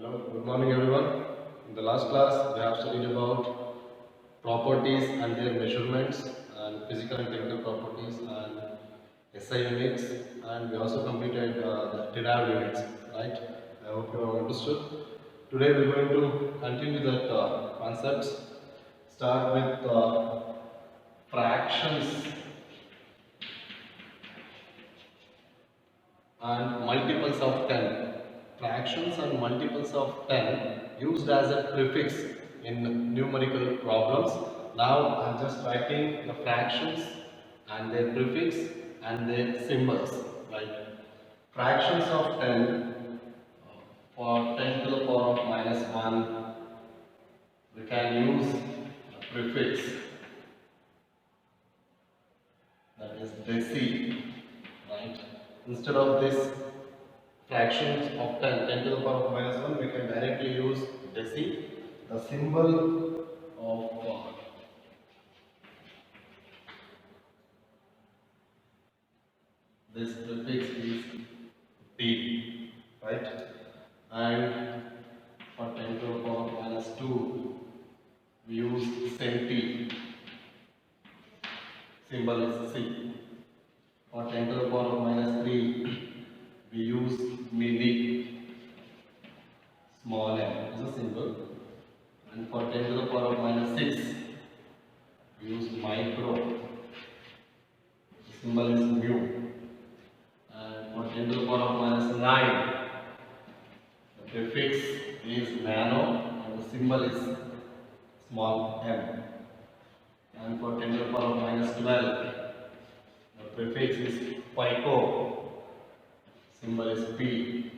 Hello, good morning everyone. In the last class, we have studied about properties and their measurements and physical and chemical properties and SI units, and we also completed the derived units, right? I hope you have understood. Today we are going to continue that concepts. Start with fractions and multiples of 10. Fractions and multiples of 10 used as a prefix in numerical problems. Now I am just writing the fractions and their prefix and their symbols. Right? Fractions of 10, for 10 to the power of minus 1, we can use a prefix, that is deci, right? Instead of this fractions of 10 to the power of minus 1, we can directly use deci. The symbol of this prefix is d, right? And for 10 to the power of minus 2, we use centi. Symbol is c. For 10 to the power of minus 3, we use milli. Small m is a symbol. And for 10 to the power of minus 6, we use micro. The symbol is mu. And for 10 to the power of minus 9, the prefix is nano and the symbol is small m. And for 10 to the power of minus 12, the prefix is pico, symbol is p.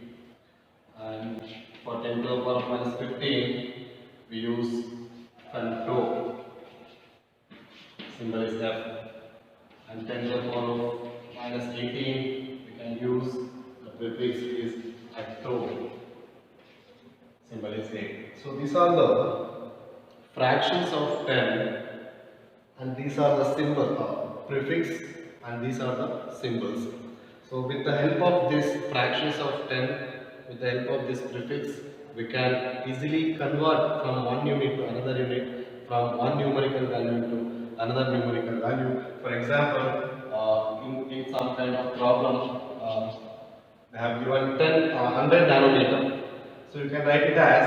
And for 10 to the power of minus 15, we use femto, symbol is f. And 10 to the power of minus 18, we can use the prefix is hecto, symbol is a. So these are the fractions of 10, and these are the symbol prefix, and these are the symbols. So with the help of these fractions of 10, with the help of this prefix, we can easily convert from one unit to another unit, from one numerical value to another numerical value. For example, in some kind of problem, they have given 100 nanometer. So you can write it as,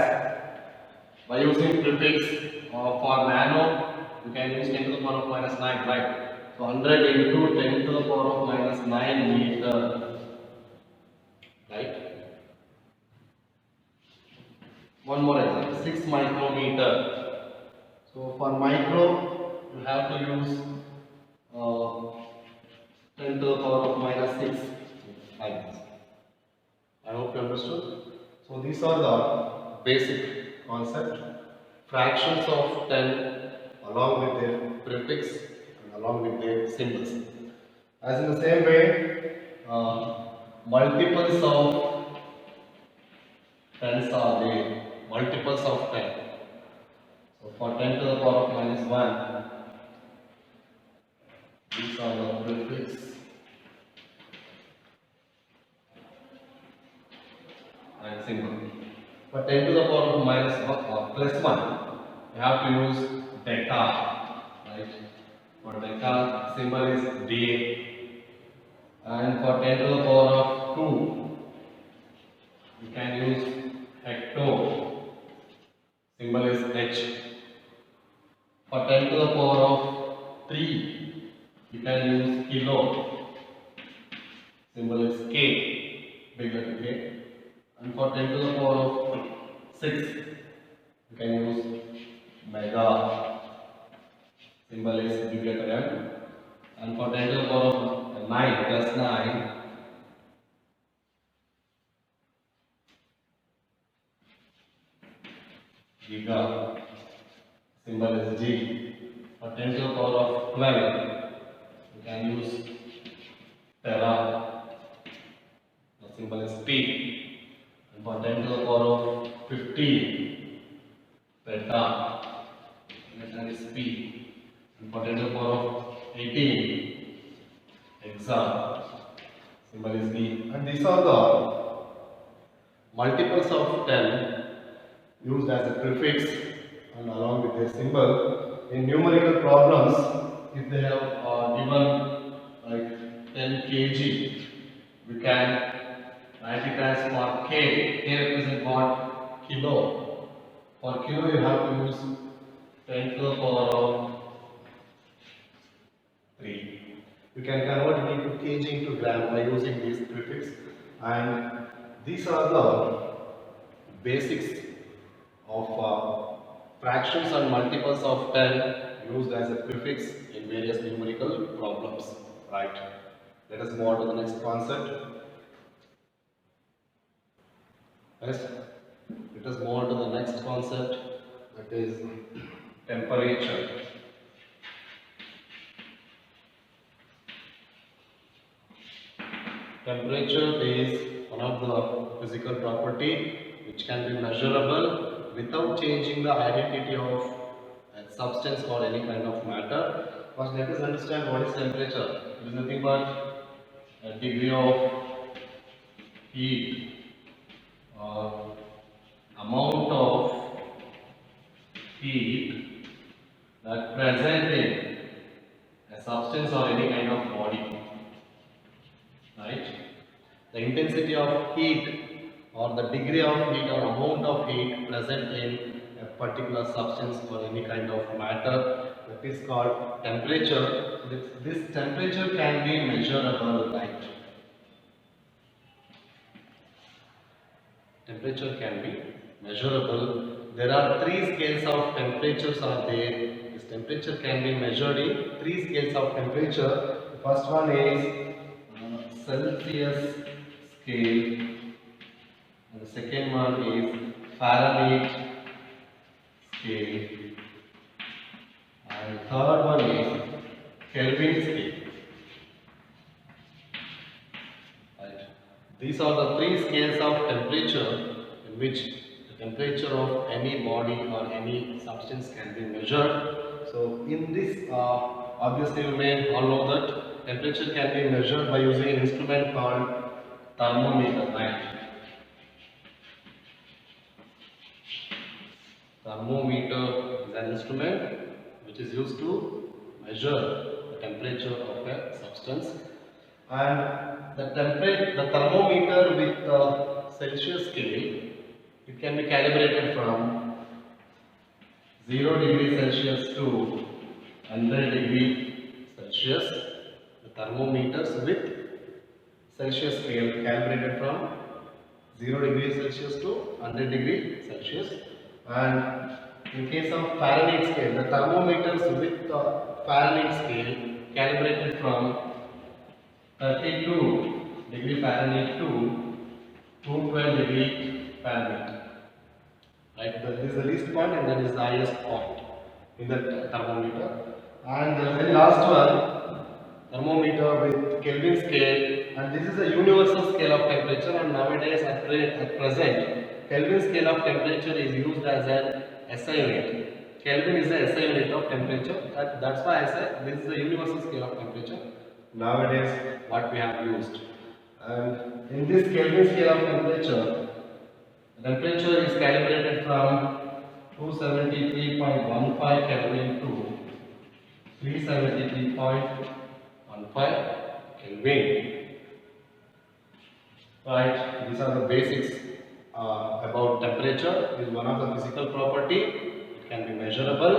by using prefix for nano, you can use 10 to the power of minus 9, right? So 100 into 10 to the power of minus 9 meter, right? One more example, 6 micrometer. So for micro, you have to use 10 to the power of minus 6, like this. I hope you understood. So these are the basic concept. Fractions of 10 along with their prefix and along with their symbols. As in the same way, multiples of 10s are there. Multiples of 10. So for 10 to the power of minus 1, these are the prefix and symbol. For 10 to the power of minus 1 or plus 1, we have to use deca, right? For deca, symbol is D. And for 10 to the power of 2, we can use hecto, symbol is H. For 10 to the power of 3, we can use kilo, symbol is K, big letter K. And for 10 to the power of 6, we can use mega, symbol is big letter M. And for 10 to the power of 9 plus 9, giga, symbol is G. For 10 to the power of 12, we can use tera, the symbol is P. And for 10 to the power of 15, peta, that is P. And for 10 to the power of 18, hexa, symbol is E. And these are the multiples of 10 used as a prefix and along with their symbol. In numerical problems, if they have given like 10 kg, we can write it as for K. K represent what? Kilo. For kilo, you have to use 10 to the power of 3. You can convert it into kg into gram by using this prefix, and these are the basics of fractions and multiples of 10 used as a prefix in various numerical problems. Right. Let us move on to the next concept. Yes. Let us move on to the next concept, that is temperature. Temperature is one of the physical property which can be measurable without changing the identity of a substance or any kind of matter. First, let us understand what is temperature. It is nothing but a degree of heat or amount of heat that present in a substance or any kind of body. Right? The intensity of heat or the degree of heat or amount of heat present in a particular substance or any kind of matter, that is called temperature. This temperature can be measurable, right? Temperature can be measurable. There are 3 scales of temperatures are there. This temperature can be measured in 3 scales of temperature. The first one is Celsius scale, and the second one is Fahrenheit scale, and the third one is Kelvin scale. Right. These are the 3 scales of temperature in which the temperature of any body or any substance can be measured. So in this, obviously you may all know that temperature can be measured by using an instrument called thermometer, right? Thermometer is an instrument which is used to measure the temperature of a substance, and the thermometer with the Celsius scale, it can be calibrated from 0 degree Celsius to 100 degree Celsius. The thermometers with Celsius scale calibrated from 0 degree Celsius to 100 degree Celsius. And in case of Fahrenheit scale, the thermometers with the Fahrenheit scale calibrated from 32 degree Fahrenheit to 212 degree Fahrenheit. Right, that is the least point and that is the highest point in the thermometer. And the very last one, thermometer with Kelvin scale, and this is a universal scale of temperature, and nowadays at present, Kelvin scale of temperature is used as an SI unit. Kelvin is the SI unit of temperature. That's why I said this is a universal scale of temperature. Nowadays, what we have used. And in this Kelvin scale of temperature, the temperature is calibrated from 273.15 Kelvin to 373.15 Kelvin. Right, these are the basics about temperature. It is one of the physical property. It can be measurable.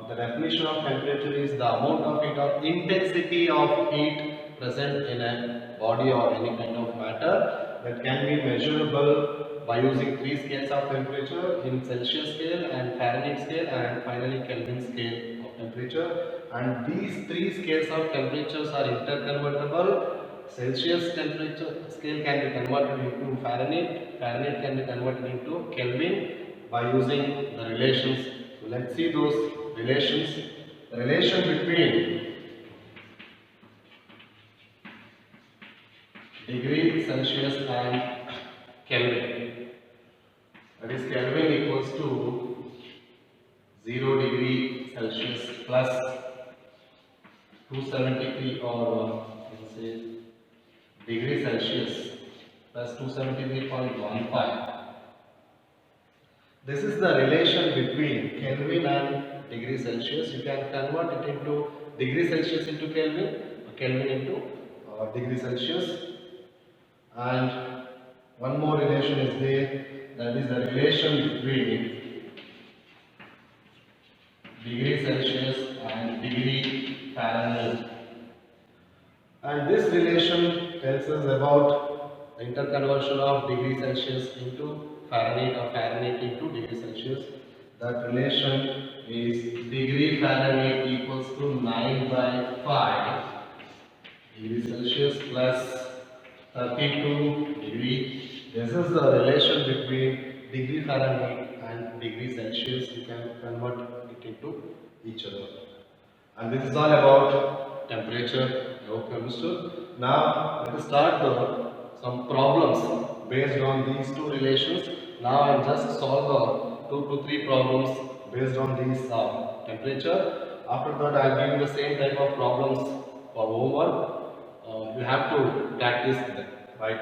The definition of temperature is the amount of heat or intensity of heat present in a body or any kind of matter that can be measurable by using 3 scales of temperature in Celsius scale and Fahrenheit scale and finally Kelvin scale of temperature. And these 3 scales of temperatures are interconvertible. Celsius temperature scale can be converted into Fahrenheit, Fahrenheit can be converted into Kelvin by using the relations. So let's see those relations. The relation between degree Celsius and Kelvin, that is Kelvin equals to 0 degree Celsius plus 273 or let's say degree Celsius plus 273.15 This is the relation between Kelvin and degree Celsius. You can convert it into degree Celsius into Kelvin, Kelvin into degree Celsius. And one more relation is there, that is the relation between degree Celsius and degree Fahrenheit. And this relation tells us about the interconversion of degree Celsius into Fahrenheit or Fahrenheit into degree Celsius. That relation is degree Fahrenheit equals to 9 by 5 degree Celsius plus 32 degree. This is the relation between degree Fahrenheit and degree Celsius. You can convert it into each other. And this is all about temperature. I hope you understood. Now let us start some problems based on these two relations. Now I will just solve 2 to 3 problems based on these temperature. After that I will give you the same type of problems for homework. You have to practice them, right?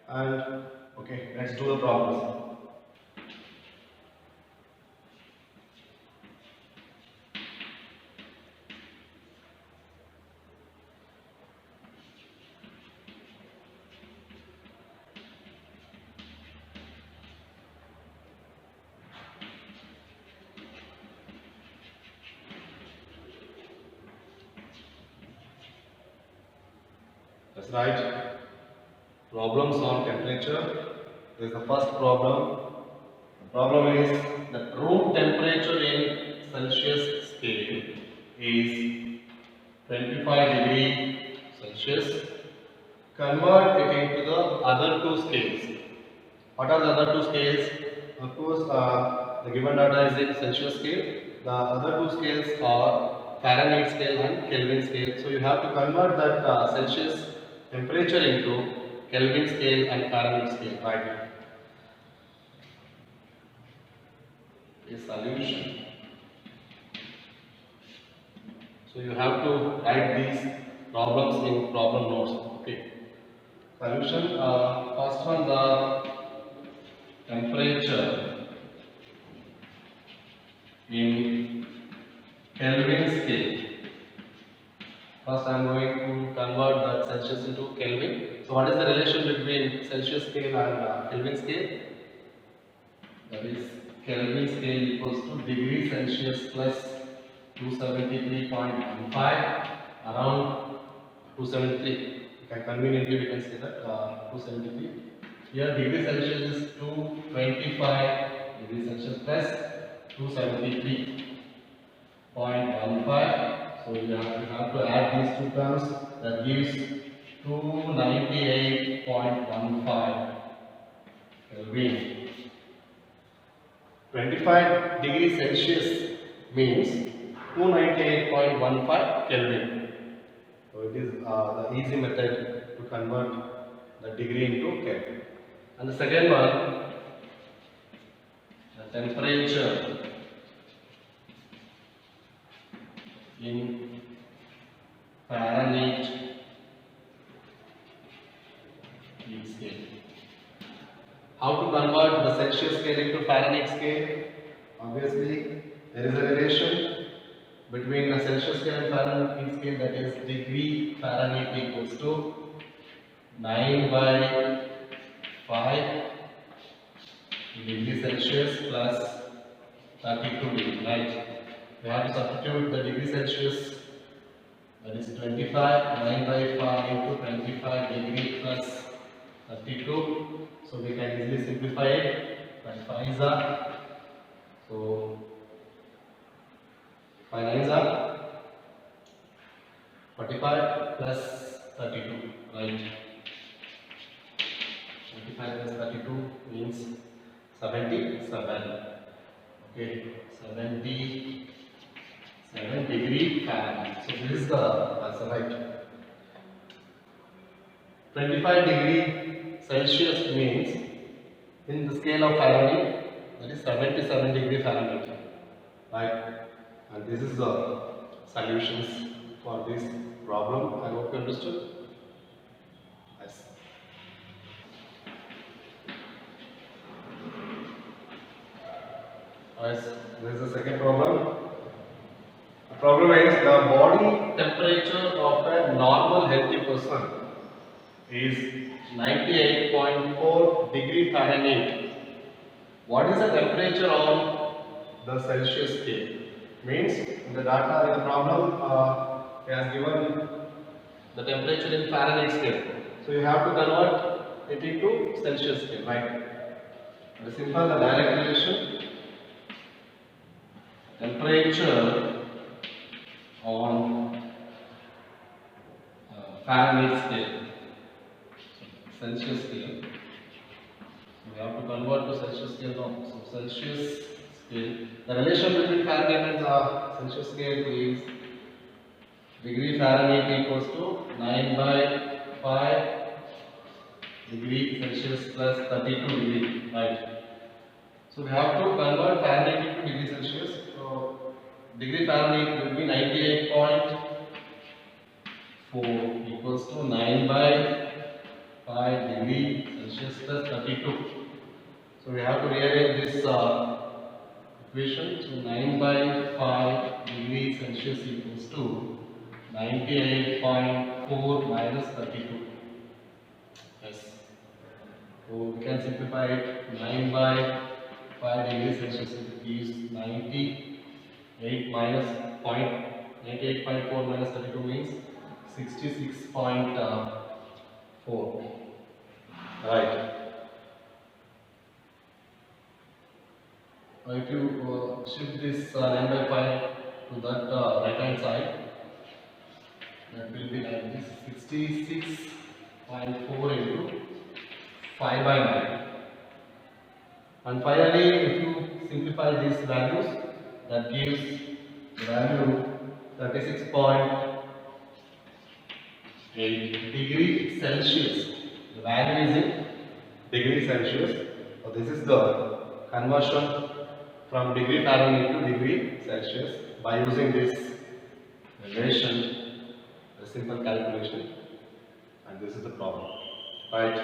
And okay, let's do the problems. That's right. Problems on temperature. This is the first problem. The problem is the room temperature in Celsius scale is 25 degree Celsius. Convert it into the other two scales. What are the other two scales? Of course, the given data is in Celsius scale. The other two scales are Fahrenheit scale and Kelvin scale. So you have to convert that Celsius temperature into Kelvin scale and Fahrenheit scale, right? A solution. So you have to write these problems in problem notes. Okay. Solution. First one, the temperature in Kelvin scale. First I am going to convert that Celsius into Kelvin. So what is the relation between Celsius scale and Kelvin scale? That is Kelvin scale equals to degree Celsius plus 273.15 around 273. Conveniently we can say that 273. Here degree Celsius is 225 degree Celsius plus 273.15. So you have to add these two terms. That gives 298.15 Kelvin. 25 degrees Celsius means 298.15 Kelvin. So it is the easy method to convert the degree into Kelvin. And the second one, the temperature in Fahrenheit scale. How to convert the Celsius scale into Fahrenheit scale? Obviously, there is a relation between the Celsius scale and Fahrenheit scale, that is degree Fahrenheit equals to 9 by 5 degree Celsius plus 32 degree, right? We have to substitute the degree Celsius, that is 25, 9 by 5 into 25 degree plus 32. So we can easily simplify it. 5 is up. So 5 9s are 45 plus 32, right? 25 plus 32 means 77. Okay, 77 degree Fahrenheit. So this is the answer, right? 25 degree Celsius means in the scale of Fahrenheit, that is 77 degree Fahrenheit, right? And this is the solutions for this problem. I hope you understood. Yes. Yes, this is the second problem. The problem is the body temperature of a normal healthy person is 98.4 degree Fahrenheit. What is the temperature on the Celsius scale? Means in the data in the problem it has given the temperature in Fahrenheit scale. So you have to convert it into Celsius scale, right? The simple, the direct relation. Temperature on Fahrenheit scale, Celsius scale. So we have to convert to Celsius scale now. So Celsius scale, the relation between Fahrenheit and Celsius scale is degree Fahrenheit equals to 9 by 5 degree Celsius plus 32 degree, right? So we have to convert Fahrenheit into degree Celsius. So degree Fahrenheit will be 98.4 equals to 9 by 5 degree Celsius plus 32. So we have to rearrange this equation. So 9 by 5 degree Celsius equals to 98.4 minus 32. Yes. So we can simplify it. 9 by 5 degrees Celsius is 98 minus 98.4 minus 32 means 66.4. Right. If you shift this 9 by 5 to that right hand side, that will be like this 66.4 into 5 by 9. And finally, if you simplify these values, that gives the value 36.8 degree Celsius. The value is in degree Celsius. So this is the conversion from degree Fahrenheit to degree Celsius by using this relation, the simple calculation, and this is the problem, right?